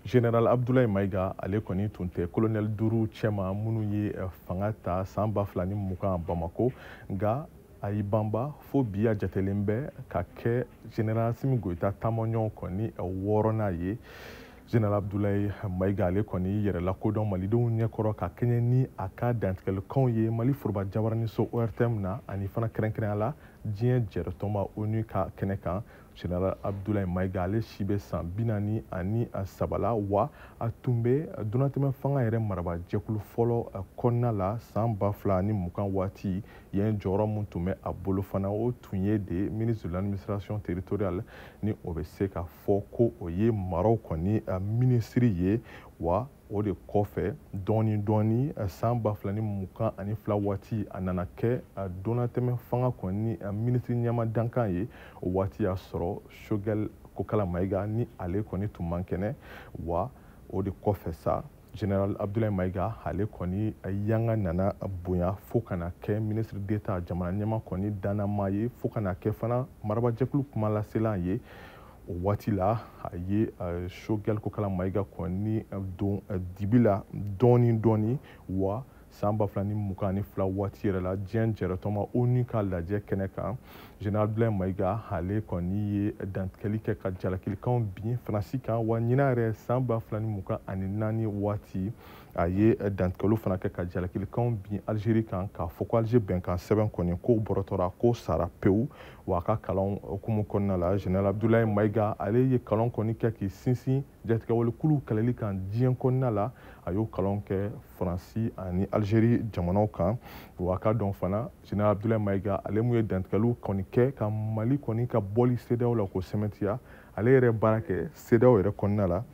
Général Abdoulaye Maïga ale kɔni tun tɛ colonel 5 cɛma minnu ye fanga ta san 2020 Bamako nka a y'i banba fo bi a jatelen bɛ ka kɛ Général Assimi Goïta taamaɲɔgɔn kɔni 6nan ye. Général Abdoulaye Maïga ale kɔni yɛrɛ lakodɔn malidenw ɲɛkɔrɔ ka kɛɲɛ ni a ka dantigɛlikanw ye Mali foroba jabaraniso ORTM na ani fana kɛrɛnkɛrɛnya la diɲɛ jɛrɛtɔma ONU ka kɛnɛ kan. Général Abdoulaye Maïga ale si bɛ san 43 la wa a tun bɛ dunatɛmɛ fanga yɛrɛ maraba jɛkulu fɔlɔ kɔnɔna la san 2020 waati yen jɔyɔrɔ min tun bɛ a bolo fana o tun ye de ministre de l'administration territoriale ni o bɛ se ka fɔ ko o ye maraw kɔni minisiri ye wa o de kɔfɛ dɔɔni san 2022 waati a nana kɛ dunatɛmɛ fanga kɔni minisiri ɲɛma dankan ye o waati y'a sɔrɔ Choguel Kokala Maïga ni ale kɔni tun man kɛnɛ wa o de kɔfɛ sa Général Abdoulaye Maïga ale kɔni yanga nana bonya fo kana kɛ ministre d'État jamana ɲɛma kɔni danama ye fo kana kɛ fana marabajɛkulu kumalaselan ye. O waati la a ye Choguel Kokala Maïga kɔni don dibi la dɔɔni wa san 2022 waati yɛrɛ la diɲɛ jɛrɛtɔma ONU ka lajɛ kɛnɛ kan Général Abdoulaye Maïga ale kɔni ye dantigɛli kɛ ka jalakilikanw bin Faransi kan wa ɲinan yɛrɛ san 2024 waati a ye dantigɛliw fana kɛ ka jalakilikanw bin Algérie kan k'a fɔ ko Alger bɛnkan sɛbɛn kɔni ko bɔrɔtɔra ko sara pewu wa a ka kalan hukumu kɔnɔna la Général Abdoulaye Maïga ale ye kalan kɔni kɛ k'i sinsin jatigɛwalikulu kɛlɛli kan diɲɛ kɔnɔna la a y'o kalan kɛ Faransi ani Algérie jamanaw kan wa a ka dɔn fana Général Abdoulaye Maïga ale mun ye dantigɛliw kɔni kɛ ka Mali kɔni ka bɔli CEDEAO la k'o sɛmɛntiya ale yɛrɛ baara kɛ CEDEAO yɛrɛ kɔnɔna la